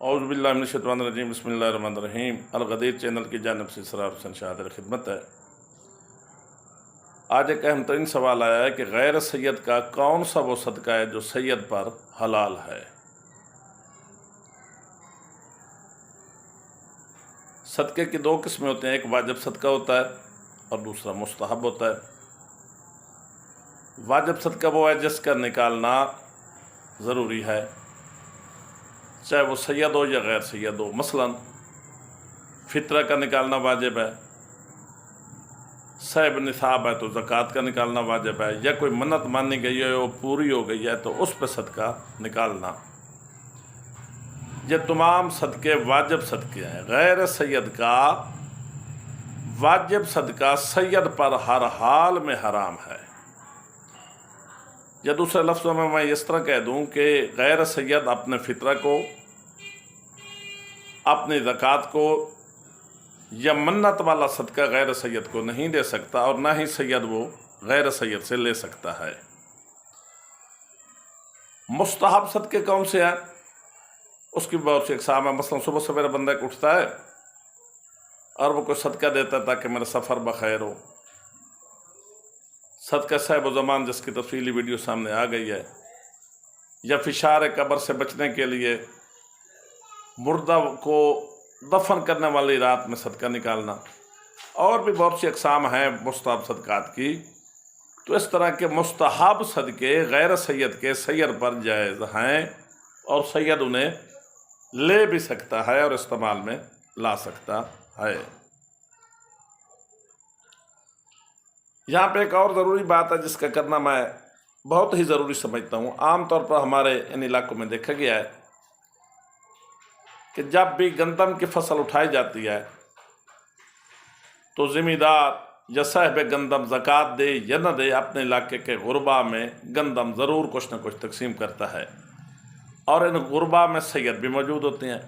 اعوذ باللہ من الشیطان الرجیم، بسم اللہ الرحمن الرحیم۔ الغدیر چینل کی جانب سے اسرار حسین شاہ حاضر خدمت ہے۔ آج ایک اہم ترین سوال آیا ہے کہ غیر سید کا کون سا وہ صدقہ ہے جو سید پر حلال ہے؟ صدقے کی دو قسمیں ہوتے ہیں، ایک واجب صدقہ ہوتا ہے اور دوسرا مستحب ہوتا ہے۔ واجب صدقہ وہ ہے جس کا نکالنا ضروری ہے، چاہے وہ سید ہو یا غیر سید ہو۔ مثلا فطرہ کا نکالنا واجب ہے، صاحب نصاب ہے تو زکوٰۃ کا نکالنا واجب ہے، یا کوئی منت مانی گئی ہے وہ پوری ہو گئی ہے تو اس پہ صدقہ نکالنا۔ یہ تمام صدقے واجب صدقے ہیں۔ غیر سید کا واجب صدقہ سید پر ہر حال میں حرام ہے۔ یا دوسرے لفظوں میں اس طرح کہہ دوں کہ غیر سید اپنے فطرہ کو، اپنی زکوٰۃ کو یا منت والا صدقہ غیر سید کو نہیں دے سکتا، اور نہ ہی سید وہ غیر سید سے لے سکتا ہے۔ مستحب صدقے کون سے ہیں؟ اس کی بہت سی اقسام ہے۔ مثلا صبح سویرے بندہ اٹھتا ہے اور وہ کوئی صدقہ دیتا ہے تاکہ میرا سفر بخیر ہو، صدقہ صاحب و زمان جس کی تفصیلی ویڈیو سامنے آ گئی ہے، یا فشار قبر سے بچنے کے لیے مردہ کو دفن کرنے والی رات میں صدقہ نکالنا، اور بھی بہت سی اقسام ہیں مستحب صدقات کی۔ تو اس طرح کے مستحب صدقے غیر سید کے سید پر جائز ہیں، اور سید انہیں لے بھی سکتا ہے اور استعمال میں لا سکتا ہے۔ یہاں پہ ایک اور ضروری بات ہے جس کا کرنا میں بہت ہی ضروری سمجھتا ہوں۔ عام طور پر ہمارے ان علاقوں میں دیکھا گیا ہے کہ جب بھی گندم کی فصل اٹھائی جاتی ہے تو ذمہ دار یا صاحب گندم زکوٰۃ دے یا نہ دے، اپنے علاقے کے غربا میں گندم ضرور کچھ نہ کچھ تقسیم کرتا ہے، اور ان غربا میں سید بھی موجود ہوتے ہیں۔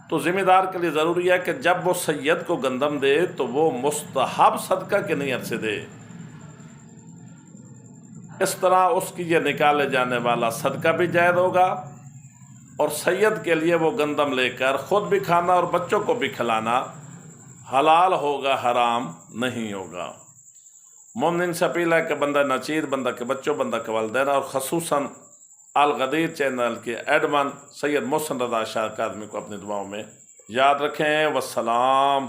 تو ذمہ دار کے لیے ضروری ہے کہ جب وہ سید کو گندم دے تو وہ مستحب صدقہ کی نیت سے دے۔ اس طرح اس کی یہ نکالے جانے والا صدقہ بھی جائز ہوگا، اور سید کے لیے وہ گندم لے کر خود بھی کھانا اور بچوں کو بھی کھلانا حلال ہوگا، حرام نہیں ہوگا۔ مومنین سے اپیل ہے کہ بندہ ناچیر، بندہ کے بچوں، بندہ کے والدین، اور خصوصاً الغدیر چینل کے ایڈمن سید محسن رضا شاہ کاظمی کو اپنی دعاؤں میں یاد رکھیں۔ والسلام۔